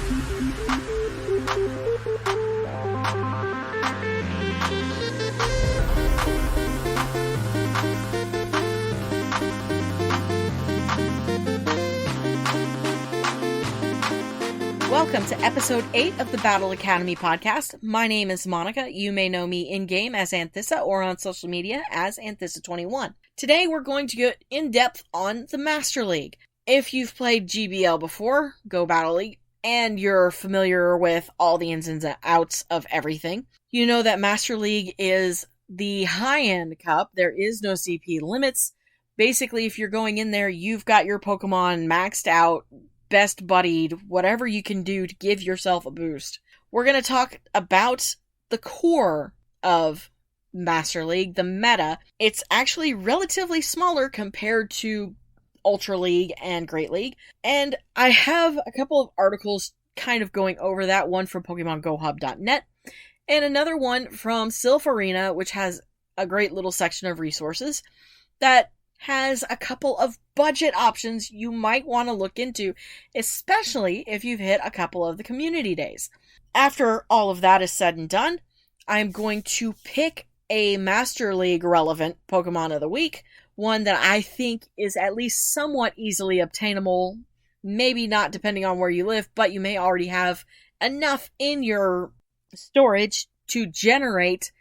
Welcome to episode 8 of the Battle Academy podcast. My name is Monica. You may know me in-game as Anthissa or on social media as Anthissa21. Today we're going to get in-depth on the Master League. If you've played GBL before, Go Battle League, and you're familiar with all the ins and outs of everything, you know that Master League is the high-end cup. There is no CP limits. Basically, if you're going in there, you've got your Pokemon maxed out, best buddied, whatever you can do to give yourself a boost. We're going to talk about the core of Master League, the meta. It's actually relatively smaller compared to Ultra League and Great League. And I have a couple of articles kind of going over that, one from PokemonGOHub.net and another one from Silph Arena, which has a great little section of resources that has a couple of budget options you might want to look into, especially if you've hit a couple of the community days. After all of that is said and done, I'm going to pick a Master League relevant Pokemon of the week, one that I think is at least somewhat easily obtainable, maybe not depending on where you live, but you may already have enough in your storage to generate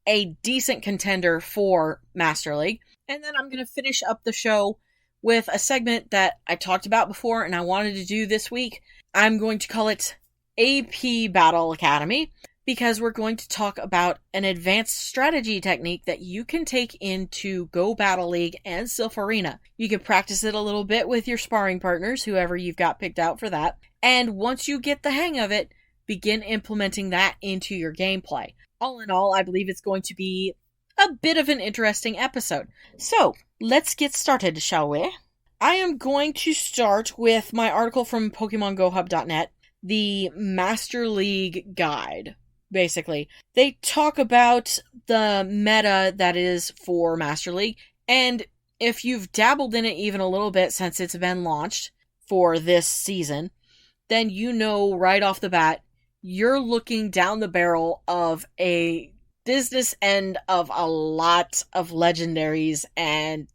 a decent contender for Master League. And then I'm going to finish up the show with a segment that I talked about before and I wanted to do this week. I'm going to call it AP Battle Academy because we're going to talk about an advanced strategy technique that you can take into Go Battle League and Silph Arena. You can practice it a little bit with your sparring partners, whoever you've got picked out for that. And once you get the hang of it, begin implementing that into your gameplay. All in all, I believe it's going to be a bit of an interesting episode. So, let's get started, shall we? I am going to start with my article from PokemonGOHub.net, the Master League Guide, basically. They talk about the meta that is for Master League, and if you've dabbled in it even a little bit since it's been launched for this season, then you know right off the bat, you're looking down the barrel of a business end of a lot of legendaries and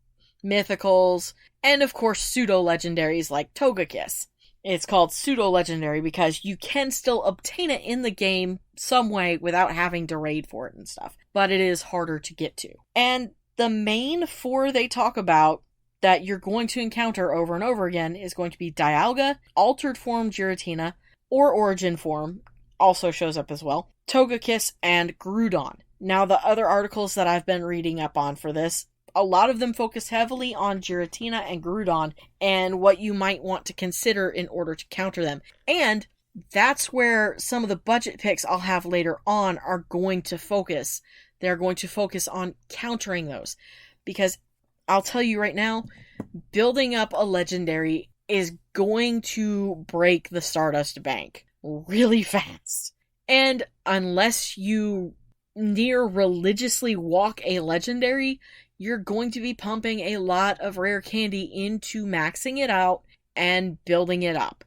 mythicals, and of course pseudo-legendaries like Togekiss. It's called pseudo-legendary because you can still obtain it in the game some way without having to raid for it and stuff, but it is harder to get to. And the main four they talk about that you're going to encounter over and over again is going to be Dialga, Altered Form Giratina, or Origin Form also shows up as well, Togekiss, and Groudon. Now, the other articles that I've been reading up on for this, a lot of them focus heavily on Giratina and Groudon and what you might want to consider in order to counter them. And that's where some of the budget picks I'll have later on are going to focus. They're going to focus on countering those. Because I'll tell you right now, building up a legendary is going to break the Stardust Bank really fast. And unless you near religiously walk a legendary, you're going to be pumping a lot of rare candy into maxing it out and building it up.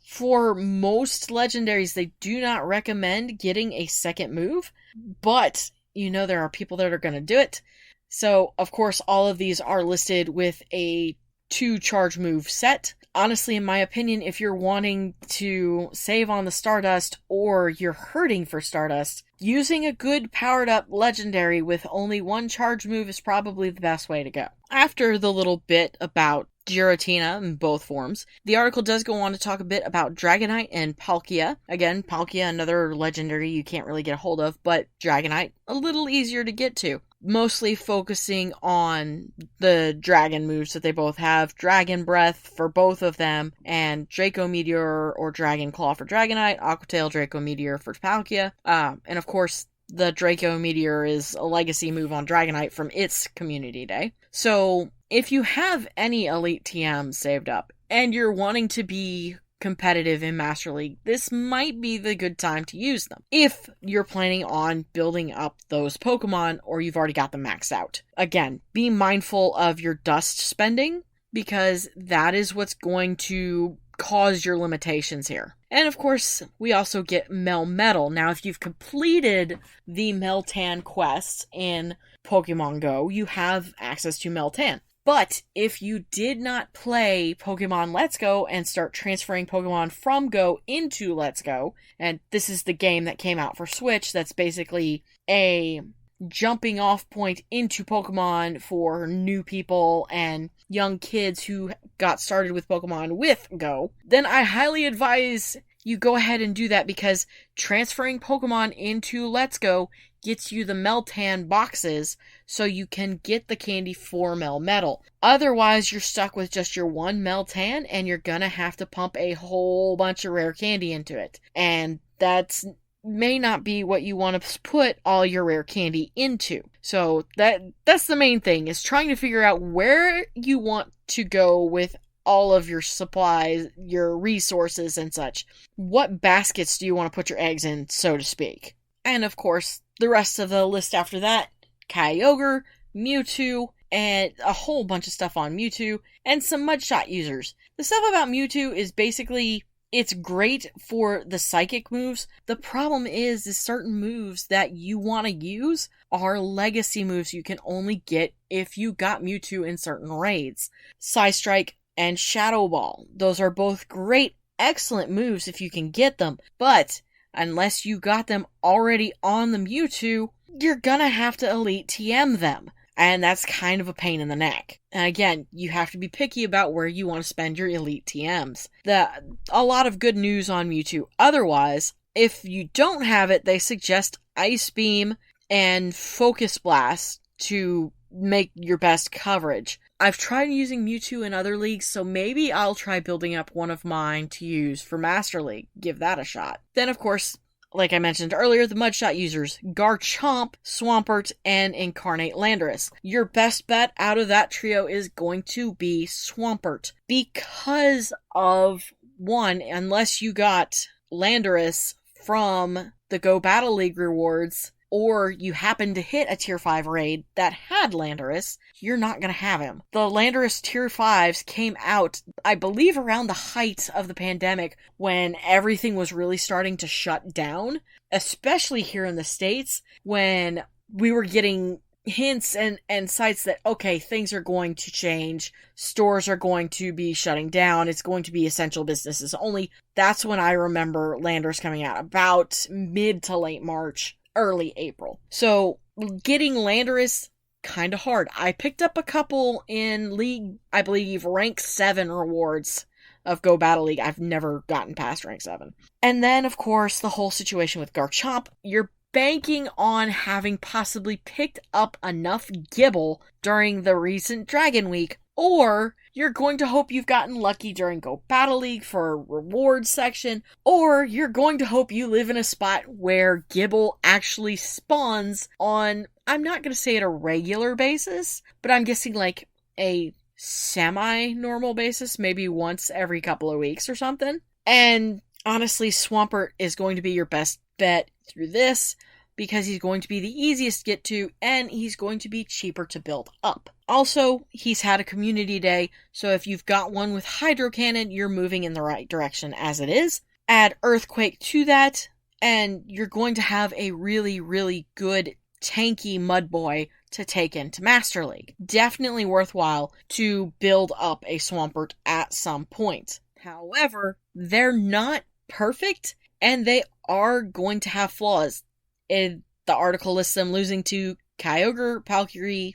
For most legendaries, they do not recommend getting a second move, but you know there are people that are going to do it. So, of course, all of these are listed with a 2 charge move set. Honestly, in my opinion, if you're wanting to save on the Stardust or you're hurting for Stardust, using a good powered up legendary with only 1 charge move is probably the best way to go. After the little bit about Giratina in both forms, the article does go on to talk a bit about Dragonite and Palkia. Again, Palkia, another legendary you can't really get a hold of, but Dragonite, a little easier to get to. Mostly focusing on the dragon moves that they both have. Dragon Breath for both of them, and Draco Meteor or Dragon Claw for Dragonite, Aqua Tail Draco Meteor for Palkia. And of course, the Draco Meteor is a legacy move on Dragonite from its community day. So, if you have any Elite TMs saved up, and you're wanting to be competitive in Master League, this might be the good time to use them. If you're planning on building up those Pokemon or you've already got them maxed out. Again, be mindful of your dust spending because that is what's going to caused your limitations here. And of course, we also get Melmetal. Now, if you've completed the Meltan quests in Pokemon Go, you have access to Meltan. But if you did not play Pokemon Let's Go and start transferring Pokemon from Go into Let's Go, and this is the game that came out for Switch, that's basically a jumping off point into Pokemon for new people and young kids who got started with Pokemon with Go, then I highly advise you go ahead and do that, because transferring Pokemon into Let's Go gets you the Meltan boxes so you can get the candy for Melmetal. Otherwise, you're stuck with just your one Meltan and you're gonna have to pump a whole bunch of rare candy into it. And that's may not be what you want to put all your rare candy into. So that's the main thing, is trying to figure out where you want to go with all of your supplies, your resources and such. What baskets do you want to put your eggs in, so to speak? And of course, the rest of the list after that, Kyogre, Mewtwo, and a whole bunch of stuff on Mewtwo, and some Mudshot users. The stuff about Mewtwo is basically, it's great for the psychic moves. The problem is certain moves that you want to use are legacy moves you can only get if you got Mewtwo in certain raids. Psystrike and Shadow Ball. Those are both great, excellent moves if you can get them, but unless you got them already on the Mewtwo, you're gonna have to Elite TM them. And that's kind of a pain in the neck. And again, you have to be picky about where you want to spend your Elite TMs. A lot of good news on Mewtwo. Otherwise, if you don't have it, they suggest Ice Beam and Focus Blast to make your best coverage. I've tried using Mewtwo in other leagues, so maybe I'll try building up one of mine to use for Master League. Give that a shot. Then, of course, like I mentioned earlier, the Mudshot users, Garchomp, Swampert, and Incarnate Landorus. Your best bet out of that trio is going to be Swampert. Because of, one, unless you got Landorus from the Go Battle League rewards, or you happen to hit a Tier 5 raid that had Landorus, you're not going to have him. The Landorus Tier 5s came out, I believe, around the height of the pandemic, when everything was really starting to shut down, especially here in the States, when we were getting hints and sites that, okay, things are going to change, stores are going to be shutting down, it's going to be essential businesses only. That's when I remember Landorus coming out, about mid to late March. Early April. So getting Landorus, kind of hard. I picked up a couple in League, I believe, rank 7 rewards of Go Battle League. I've never gotten past rank 7. And then, of course, the whole situation with Garchomp. You're banking on having possibly picked up enough Gibble during the recent Dragon Week, or you're going to hope you've gotten lucky during Go Battle League for a rewards section, or you're going to hope you live in a spot where Gibble actually spawns on, I'm not going to say at a regular basis, but I'm guessing like a semi-normal basis, maybe once every couple of weeks or something. And honestly, Swampert is going to be your best bet through this, because he's going to be the easiest to get to, and he's going to be cheaper to build up. Also, he's had a community day, so if you've got one with Hydro Cannon, you're moving in the right direction as it is. Add Earthquake to that, and you're going to have a really, really good, tanky Mudboy to take into Master League. Definitely worthwhile to build up a Swampert at some point. However, they're not perfect, and they are going to have flaws. The article lists them losing to Kyogre, Palkia,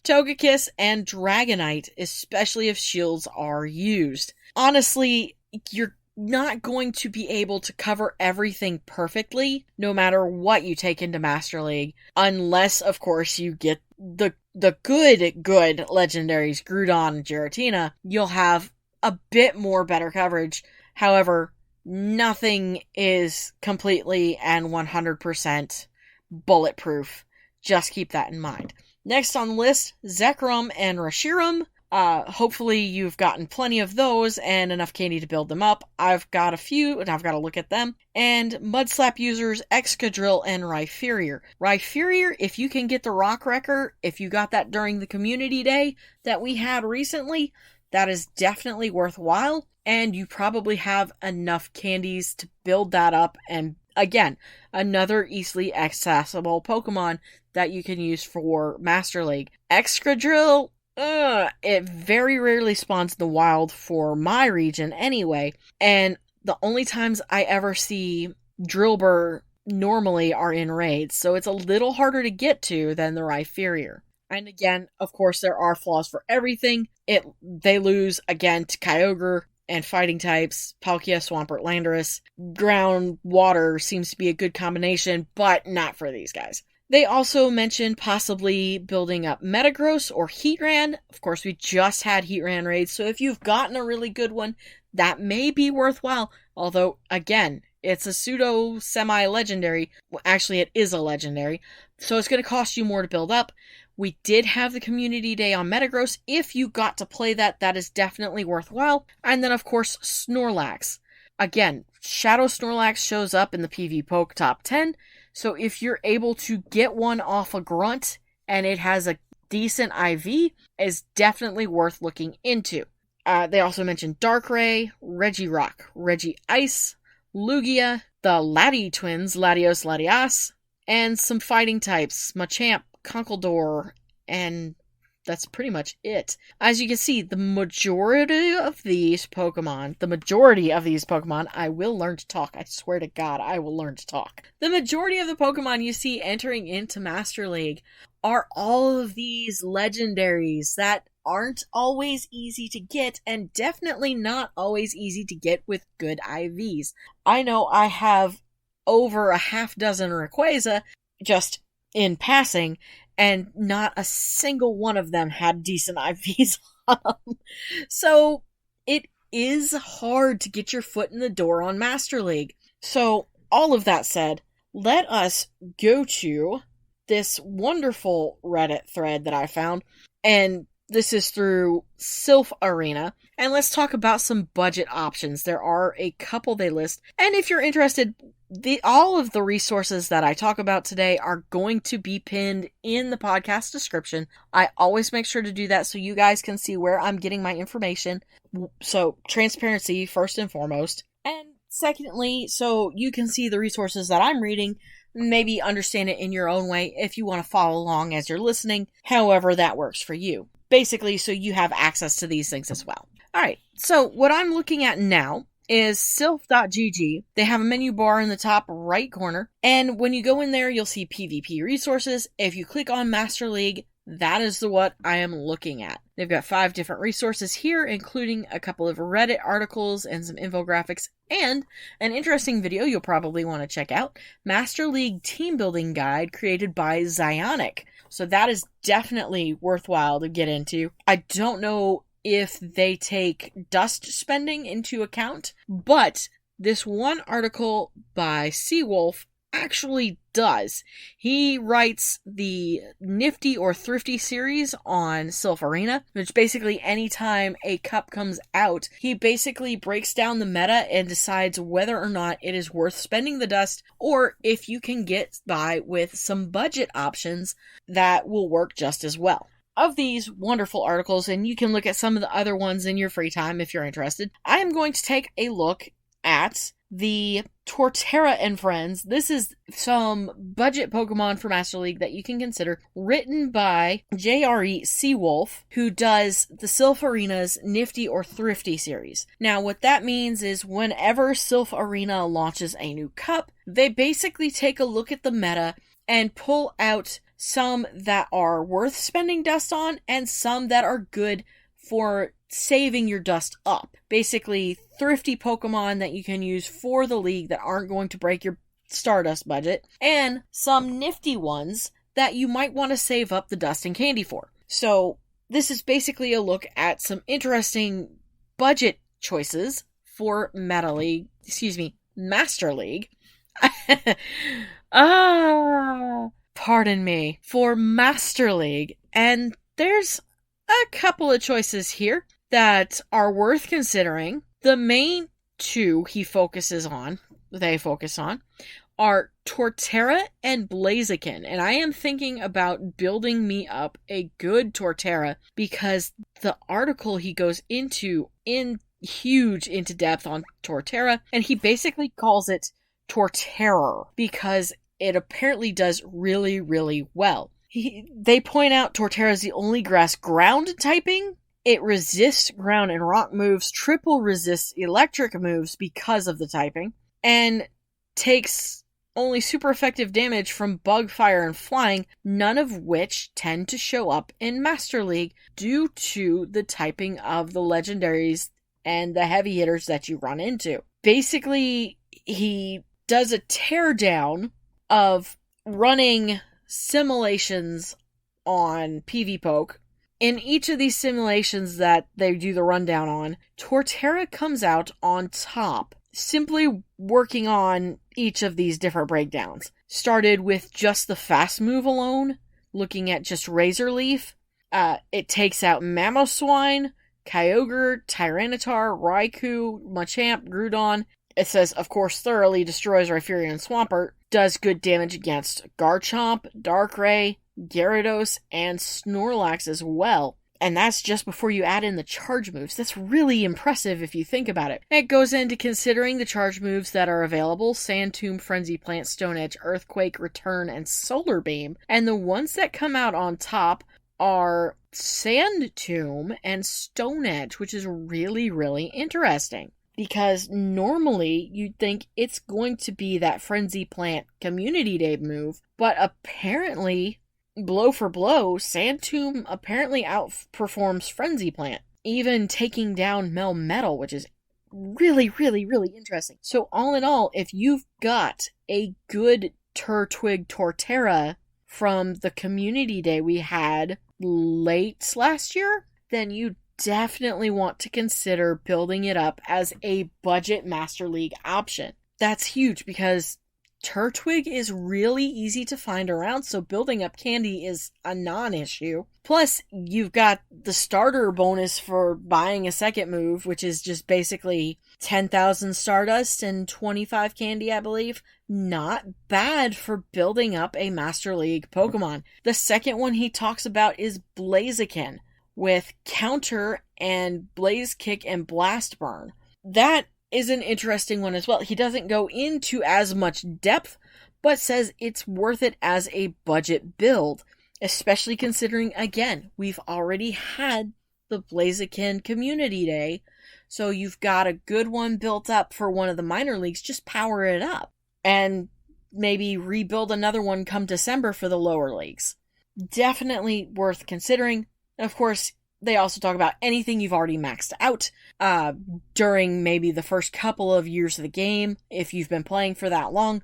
Togekiss, and Dragonite, especially if shields are used. Honestly, you're not going to be able to cover everything perfectly, no matter what you take into Master League, unless, of course, you get the good legendaries, Groudon and Giratina. You'll have a bit more better coverage. However, nothing is completely and 100% bulletproof. Just keep that in mind. Next on the list, Zekrom and Reshiram. Hopefully you've gotten plenty of those and enough candy to build them up. I've got a few, and I've got to look at them. And Mudslap users, Excadrill and Rhyperior. Rhyperior, if you can get the Rock Wrecker, if you got that during the community day that we had recently, that is definitely worthwhile, and you probably have enough candies to build that up, and again, another easily accessible Pokemon that you can use for Master League. Excadrill, it very rarely spawns in the wild for my region anyway, and the only times I ever see Drillbur normally are in raids, so it's a little harder to get to than the Rhyperior. And again, of course, there are flaws for everything. They lose, again, to Kyogre and fighting types, Palkia, Swampert, Landorus. Ground, water seems to be a good combination, but not for these guys. They also mentioned possibly building up Metagross or Heatran. Of course, we just had Heatran raids, so if you've gotten a really good one, that may be worthwhile. Although, again, it's a pseudo-semi-legendary. Well, actually, it is a legendary, so it's going to cost you more to build up. We did have the Community Day on Metagross. If you got to play that, that is definitely worthwhile. And then, of course, Snorlax. Again, Shadow Snorlax shows up in the PV Poke Top 10, so if you're able to get one off a Grunt and it has a decent IV, is definitely worth looking into. They also mentioned Darkrai, Regirock, Regice, Lugia, the Lati twins, Latios, Latias, and some fighting types, Machamp, Conkeldurr, and that's pretty much it. As you can see, the majority of these Pokemon, I will learn to talk. I swear to God, I will learn to talk. The majority of the Pokemon you see entering into Master League are all of these legendaries that aren't always easy to get, and definitely not always easy to get with good IVs. I know I have over a half dozen Rayquaza just in passing, and not a single one of them had decent IVs on them. So it is hard to get your foot in the door on Master League. So all of that said, let us go to this wonderful Reddit thread that I found, and this is through Silph Arena, and let's talk about some budget options. There are a couple they list, and if you're interested, all of the resources that I talk about today are going to be pinned in the podcast description. I always make sure to do that so you guys can see where I'm getting my information. So, transparency first and foremost. And secondly, so you can see the resources that I'm reading, maybe understand it in your own way if you want to follow along as you're listening, however that works for you. Basically, so you have access to these things as well. Alright, so what I'm looking at now is Silph.gg. They have a menu bar in the top right corner, and when you go in there, you'll see PvP resources. If you click on Master League, that is what I am looking at. They've got 5 different resources here, including a couple of Reddit articles and some infographics, and an interesting video you'll probably want to check out, Master League Team Building Guide created by Zionic. So that is definitely worthwhile to get into. I don't know if they take dust spending into account, but this one article by Seawolf actually does. He writes the Nifty or Thrifty series on Silph Arena, which basically anytime a cup comes out, he basically breaks down the meta and decides whether or not it is worth spending the dust, or if you can get by with some budget options that will work just as well. Of these wonderful articles, and you can look at some of the other ones in your free time if you're interested, I am going to take a look at the Torterra and Friends. This is some budget Pokemon for Master League that you can consider, written by JRE Seawolf, who does the Silph Arena's Nifty or Thrifty series. Now, what that means is whenever Silph Arena launches a new cup, they basically take a look at the meta and pull out some that are worth spending dust on and some that are good for saving your dust up. Basically, thrifty Pokemon that you can use for the league that aren't going to break your Stardust budget, and some nifty ones that you might want to save up the dust and candy for. So, this is basically a look at some interesting budget choices for Master League. Pardon me. For Master League. And there's a couple of choices here that are worth considering. The main two they focus on, are Torterra and Blaziken, and I am thinking about building me up a good Torterra because the article he goes into into depth on Torterra, and he basically calls it Torterror because it apparently does really, really well. They point out Torterra is the only grass ground typing. It resists ground and rock moves, triple resists electric moves because of the typing, and takes only super effective damage from bug, fire, and flying, none of which tend to show up in Master League due to the typing of the legendaries and the heavy hitters that you run into. Basically, he does a teardown of running simulations on PvPoke. In each of these simulations that they do the rundown on, Torterra comes out on top, simply working on each of these different breakdowns. Started with just the fast move alone, looking at just Razor Leaf. It takes out Mamoswine, Kyogre, Tyranitar, Raikou, Machamp, Groudon. It says, of course, thoroughly destroys Rhyperior and Swampert. Does good damage against Garchomp, Darkrai, Gyarados, and Snorlax as well. And that's just before you add in the charge moves. That's really impressive if you think about it. It goes into considering the charge moves that are available: Sand Tomb, Frenzy Plant, Stone Edge, Earthquake, Return, and Solar Beam. And the ones that come out on top are Sand Tomb and Stone Edge, which is really, really interesting. Because normally you'd think it's going to be that Frenzy Plant Community Day move, but apparently, blow for blow, Sand Tomb apparently outperforms Frenzy Plant, even taking down Melmetal, which is really, really, really interesting. So all in all, if you've got a good Turtwig Torterra from the Community Day we had late last year, then you definitely want to consider building it up as a budget Master League option. That's huge because Turtwig is really easy to find around, so building up candy is a non-issue. Plus, you've got the starter bonus for buying a second move, which is just basically 10,000 Stardust and 25 candy, I believe. Not bad for building up a Master League Pokemon. The second one he talks about is Blaziken, with Counter and Blaze Kick and Blast Burn. That is an interesting one as well. He doesn't go into as much depth, but says it's worth it as a budget build, especially considering, again, we've already had the Blaziken Community Day, so you've got a good one built up for one of the minor leagues. Just power it up, and maybe rebuild another one come December for the lower leagues. Definitely worth considering. Of course, they also talk about anything you've already maxed out during maybe the first couple of years of the game. If you've been playing for that long,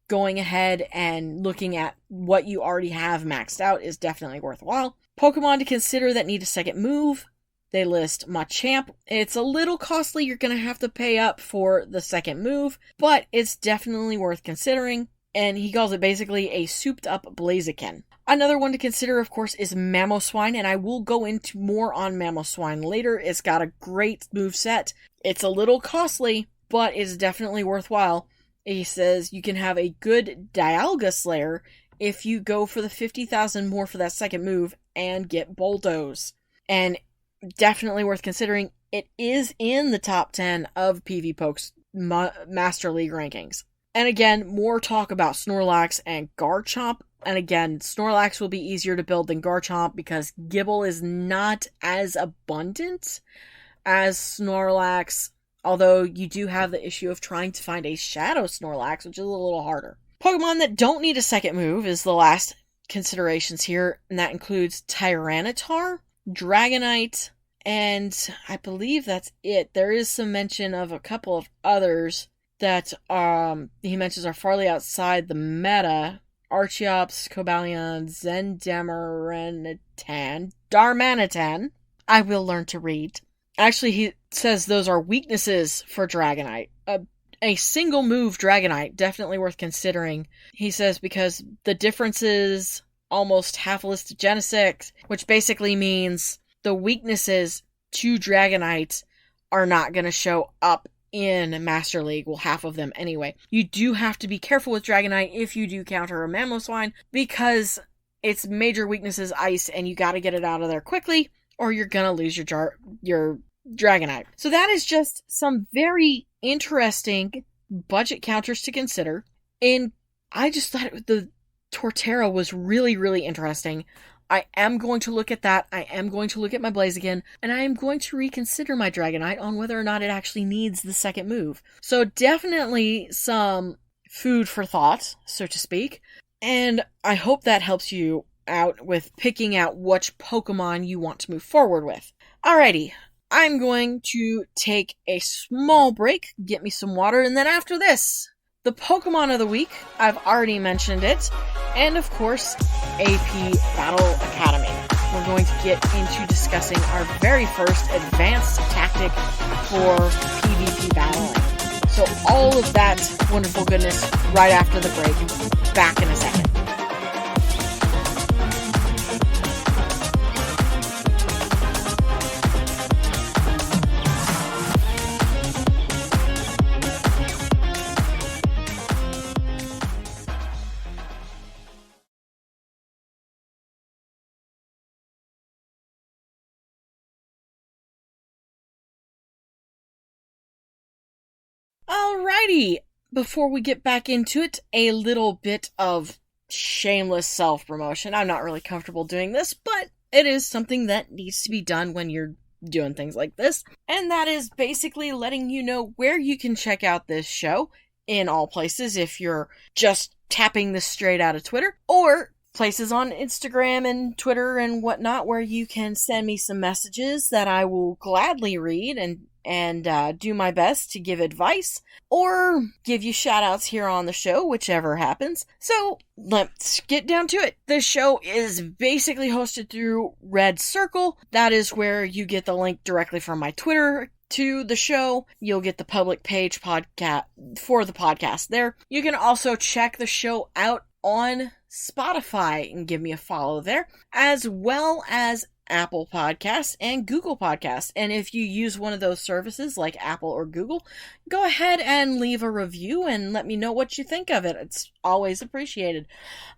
going ahead and looking at what you already have maxed out is definitely worthwhile. Pokemon to consider that need a second move. They list Machamp. It's a little costly. You're going to have to pay up for the second move, but it's definitely worth considering. And he calls it basically a souped up Blaziken. Another one to consider, of course, is Mamoswine, and I will go into more on Mamoswine later. It's got a great moveset. It's a little costly, but it's definitely worthwhile. He says you can have a good Dialga Slayer if you go for the 50,000 more for that second move and get Bulldoze. And definitely worth considering. It is in the top 10 of PvPoke's Master League rankings. And again, more talk about Snorlax and Garchomp. And again, Snorlax will be easier to build than Garchomp because Gible is not as abundant as Snorlax, although you do have the issue of trying to find a Shadow Snorlax, which is a little harder. Pokemon that don't need a second move is the last considerations here, and that includes Tyranitar, Dragonite, and I believe that's it. There is some mention of a couple of others that he mentions are farly outside the meta. Archeops, Cobalion, Zendemaranitan, Darmanitan. I will learn to read. Actually, he says those are weaknesses for Dragonite. A single move Dragonite, definitely worth considering. He says because the differences almost half Genesect, which basically means the weaknesses to Dragonite are not going to show up in Master League. Well, half of them anyway. You do have to be careful with Dragonite if you do counter a Mamoswine, because its major weakness is ice, and you gotta get it out of there quickly, or you're gonna lose your Dragonite. So that is just some very interesting budget counters to consider. And I just thought the Torterra was really, really interesting. I am going to look at that. I am going to look at my Blaziken, and I am going to reconsider my Dragonite on whether or not it actually needs the second move. So definitely some food for thought, so to speak. And I hope that helps you out with picking out which Pokemon you want to move forward with. Alrighty, I'm going to take a small break, get me some water, and then after this, the Pokemon of the week, I've already mentioned it, and of course, AP Battle Academy. We're going to get into discussing our very first advanced tactic for PvP battling. So all of that wonderful goodness right after the break. Back in a second. Alrighty, before we get back into it, a little bit of shameless self-promotion. I'm not really comfortable doing this, but it is something that needs to be done when you're doing things like this. And that is basically letting you know where you can check out this show in all places if you're just tapping this straight out of Twitter, or places on Instagram and Twitter and whatnot where you can send me some messages that I will gladly read and do my best to give advice or give you shout-outs here on the show, whichever happens. So let's get down to it. This show is basically hosted through Red Circle. That is where you get the link directly from my Twitter to the show. You'll get the public page podcast for the podcast there. You can also check the show out on Spotify and give me a follow there, as well as Apple Podcasts and Google Podcasts. And if you use one of those services like Apple or Google, go ahead and leave a review and let me know what you think of it. It's always appreciated.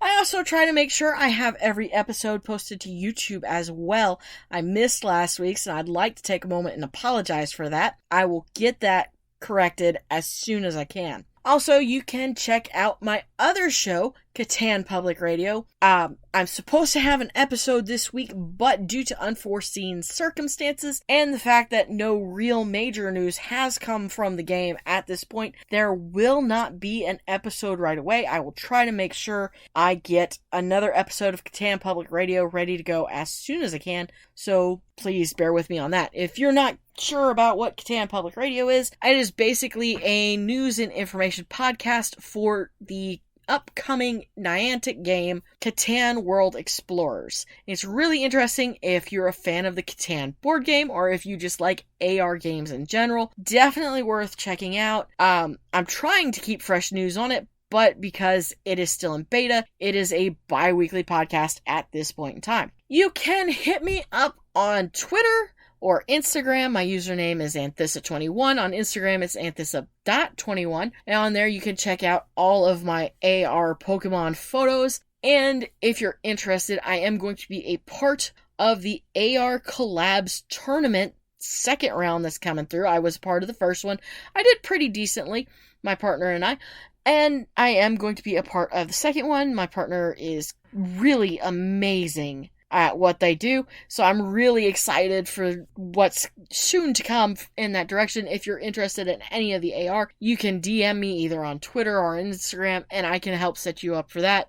I also try to make sure I have every episode posted to YouTube as well. I missed last week's, and I'd like to take a moment and apologize for that. I will get that corrected as soon as I can. Also, you can check out my other show, Catan Public Radio. I'm supposed to have an episode this week, but due to unforeseen circumstances and the fact that no real major news has come from the game at this point, there will not be an episode right away. I will try to make sure I get another episode of Catan Public Radio ready to go as soon as I can, so please bear with me on that. If you're not sure about what Catan Public Radio is, it is basically a news and information podcast for the upcoming Niantic game, Catan World Explorers. It's really interesting if you're a fan of the Catan board game, or if you just like AR games in general. Definitely worth checking out. I'm trying to keep fresh news on it, but because it is still in beta, it is a bi-weekly podcast at this point in time. You can hit me up on Twitter or Instagram. My username is Anthissa21. On Instagram, it's Anthissa.21. And on there, you can check out all of my AR Pokemon photos. And if you're interested, I am going to be a part of the AR Collabs tournament second round that's coming through. I was part of the first one. I did pretty decently, my partner and I. And I am going to be a part of the second one. My partner is really amazing at what they do, so I'm really excited for what's soon to come in that direction. If you're interested in any of the AR, you can DM me either on Twitter or Instagram, and I can help set you up for that.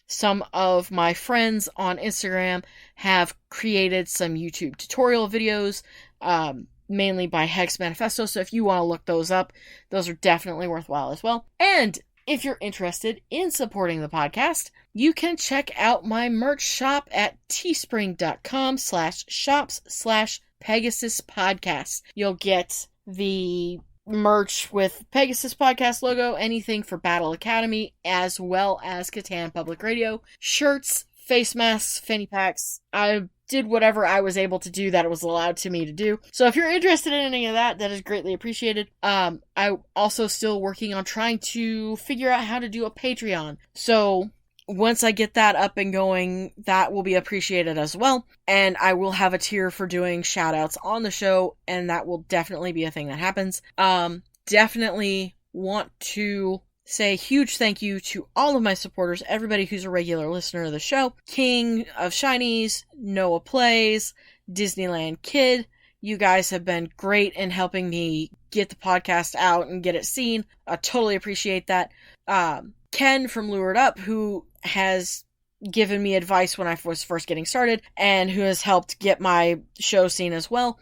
Some of my friends on Instagram have created some YouTube tutorial videos, mainly by Hex Manifesto, so if you want to look those up, those are definitely worthwhile as well. And if you're interested in supporting the podcast, you can check out my merch shop at teespring.com/shops/Pegasus Podcast. You'll get the merch with Pegasus Podcast logo, anything for Battle Academy, as well as Catan Public Radio, shirts, face masks, fanny packs. I did whatever I was able to do that it was allowed to me to do. So if you're interested in any of that, that is greatly appreciated. I'm also still working on trying to figure out how to do a Patreon. So once I get that up and going, that will be appreciated as well. And I will have a tier for doing shoutouts on the show, and that will definitely be a thing that happens. Definitely want to say a huge thank you to all of my supporters, everybody who's a regular listener of the show. King of Shinies, Noah Plays, Disneyland Kid. You guys have been great in helping me get the podcast out and get it seen. I totally appreciate that. Ken from Lured Up, who has given me advice when I was first getting started, and who has helped get my show seen as well.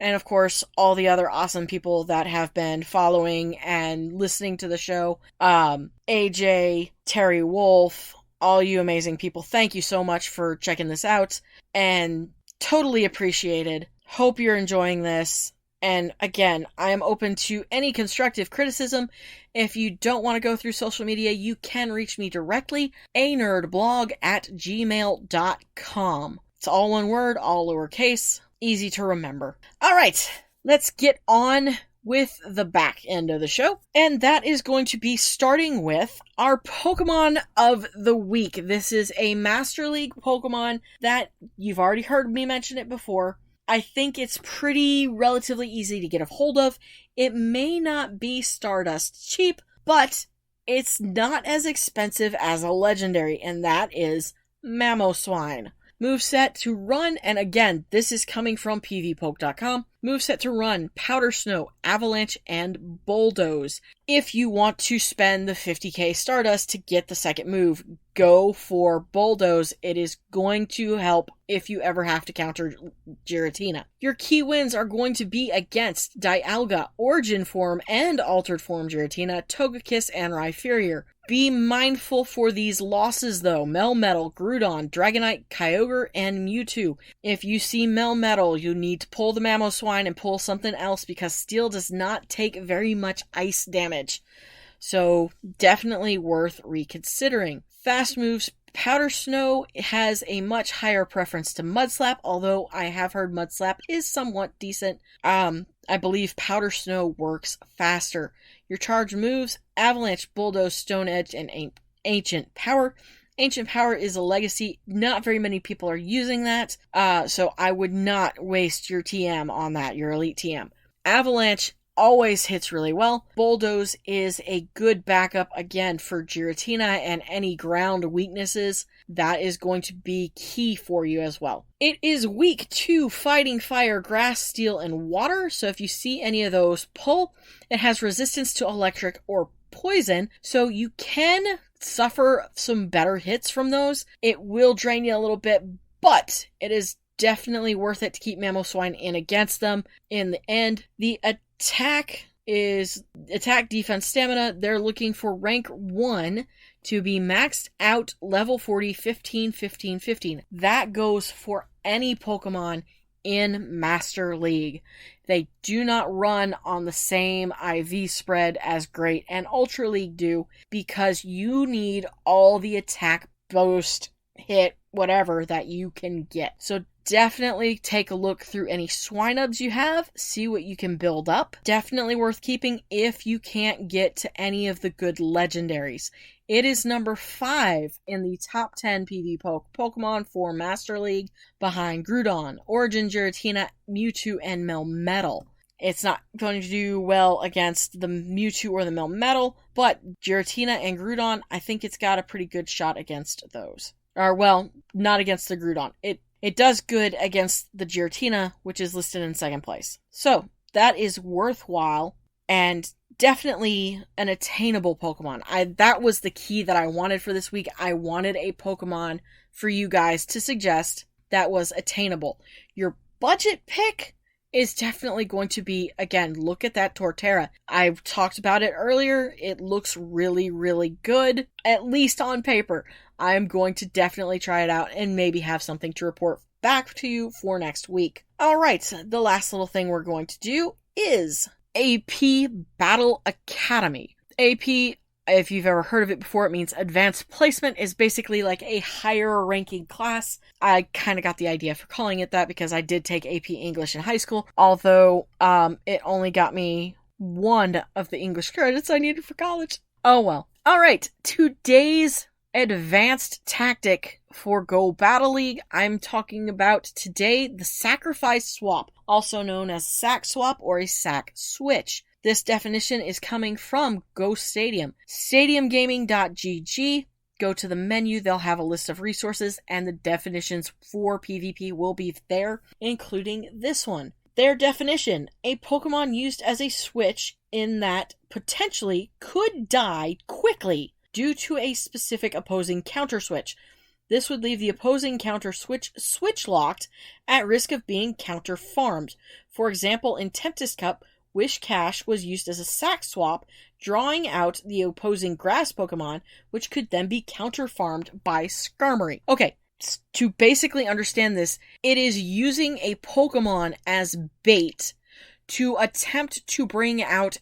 And of course, all the other awesome people that have been following and listening to the show. AJ, Terry Wolf, all you amazing people. Thank you so much for checking this out. And totally appreciated. Hope you're enjoying this. And again, I am open to any constructive criticism. If you don't want to go through social media, you can reach me directly, anerdblog@gmail.com. It's all one word, all lowercase, easy to remember. All right, let's get on with the back end of the show. And that is going to be starting with our Pokemon of the week. This is a Master League Pokemon that you've already heard me mention it before. I think it's pretty relatively easy to get a hold of. It may not be Stardust cheap, but it's not as expensive as a legendary, and that is Mamoswine. Moveset to run, and again, this is coming from pvpoke.com. Moveset to run, Powder Snow, Avalanche, and Bulldoze. If you want to spend the 50k Stardust to get the second move, go for Bulldoze. It is going to help if you ever have to counter Giratina. Your key wins are going to be against Dialga, Origin Form, and Altered Form Giratina, Togekiss, and Rhyperior. Be mindful for these losses though. Melmetal, Groudon, Dragonite, Kyogre, and Mewtwo. If you see Melmetal, you need to pull the Mamoswine and pull something else because Steel does not take very much ice damage. So definitely worth reconsidering. Fast moves. Powder Snow has a much higher preference to Mud Slap, although I have heard Mud Slap is somewhat decent. I believe Powder Snow works faster. Your charge moves, Avalanche, Bulldoze, Stone Edge, and Ancient Power. Ancient Power is a legacy. Not very many people are using that, so I would not waste your TM on that, your Elite TM. Avalanche always hits really well. Bulldoze is a good backup, again, for Giratina and any ground weaknesses. That is going to be key for you as well. It is weak to Fighting Fire, Grass, Steel, and Water, so if you see any of those pull, it has resistance to electric or poison, so you can suffer some better hits from those. It will drain you a little bit, but it is definitely worth it to keep Mamoswine in against them in the end. The attack is attack, defense, stamina. They're looking for rank 1 to be maxed out level 40, 15, 15, 15. That goes for any Pokemon in Master League. They do not run on the same IV spread as Great and Ultra League do because you need all the attack, boost, hit, whatever that you can get. So definitely take a look through any Swinubs you have, see what you can build up. Definitely worth keeping if you can't get to any of the good legendaries. It is number 5 in the top 10 PvPoke Pokemon for Master League, behind Groudon, Origin, Giratina, Mewtwo, and Melmetal. It's not going to do well against the Mewtwo or the Melmetal, but Giratina and Groudon, I think it's got a pretty good shot against those. Or, well, not against the Groudon. It does good against the Giratina, which is listed in second place. So, that is worthwhile and definitely an attainable Pokemon. That was the key that I wanted for this week. I wanted a Pokemon for you guys to suggest that was attainable. Your budget pick is definitely going to be, again, look at that Torterra. I've talked about it earlier. It looks really, really good, at least on paper. I'm going to definitely try it out and maybe have something to report back to you for next week. Alright, the last little thing we're going to do is AP Battle Academy. AP, if you've ever heard of it before, it means advanced placement is basically like a higher ranking class. I kind of got the idea for calling it that because I did take AP English in high school, although it only got me one of the English credits I needed for college. Oh well. Alright, today's advanced tactic for Go Battle League, I'm talking about today the sacrifice swap, also known as sack swap or a sack switch. This definition is coming from Go Stadium. Stadiumgaming.gg. Go to the menu, they'll have a list of resources, and the definitions for PvP will be there, including this one. Their definition, a Pokemon used as a switch in that potentially could die quickly due to a specific opposing counter switch. This would leave the opposing counter switch locked at risk of being counter farmed. For example, in Tempest Cup, Wish Cash was used as a sack swap, drawing out the opposing grass Pokemon, which could then be counter farmed by Skarmory. Okay, to basically understand this, it is using a Pokemon as bait to attempt to bring out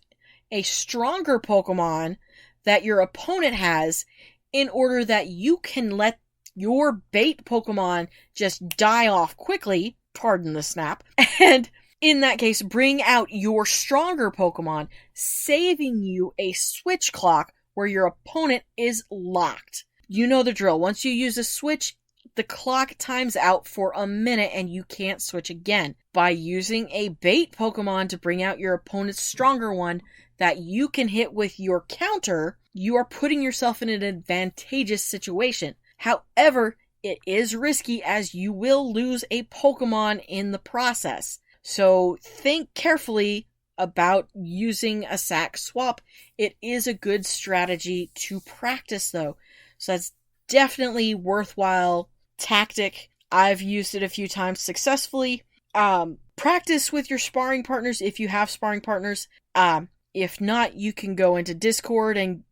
a stronger Pokemon that your opponent has in order that you can let your bait Pokemon just die off quickly, pardon the snap, and in that case, bring out your stronger Pokemon, saving you a switch clock where your opponent is locked. You know the drill. Once you use a switch, the clock times out for a minute and you can't switch again. By using a bait Pokemon to bring out your opponent's stronger one that you can hit with your counter, you are putting yourself in an advantageous situation. However, it is risky as you will lose a Pokemon in the process. So think carefully about using a sack swap. It is a good strategy to practice though. So that's definitely worthwhile tactic. I've used it a few times successfully. Practice with your sparring partners if you have sparring partners. If not, you can go into Discord and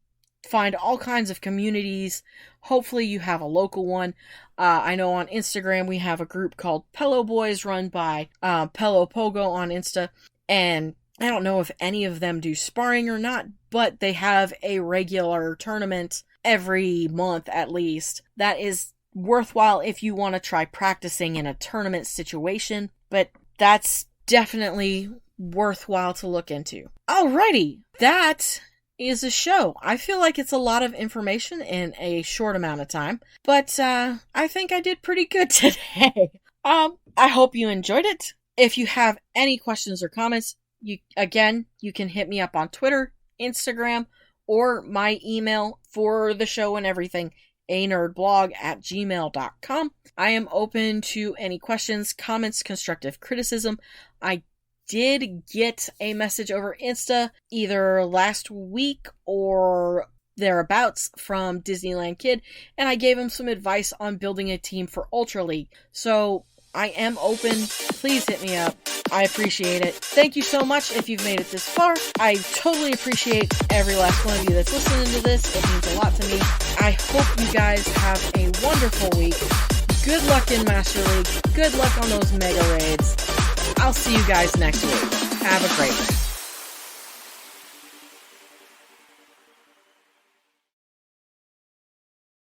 find all kinds of communities. Hopefully you have a local one. I know on Instagram we have a group called Pello Boys run by Pello Pogo on Insta. And I don't know if any of them do sparring or not, but they have a regular tournament every month at least. That is worthwhile if you want to try practicing in a tournament situation. But that's definitely worthwhile to look into. Alrighty, that is a show. I feel like it's a lot of information in a short amount of time, but I think I did pretty good today. I hope you enjoyed it. If you have any questions or comments, you can hit me up on Twitter, Instagram, or my email for the show and everything, anerdblog@gmail.com. I am open to any questions, comments, constructive criticism. I did get a message over Insta either last week or thereabouts from Disneyland Kid, and I gave him some advice on building a team for Ultra League. So I am open. Please hit me up. I appreciate it. Thank you so much if you've made it this far. I totally appreciate every last one of you that's listening to this. It means a lot to me. I hope you guys have a wonderful week. Good luck in Master League. Good luck on those mega raids. I'll see you guys next week. Have a great one.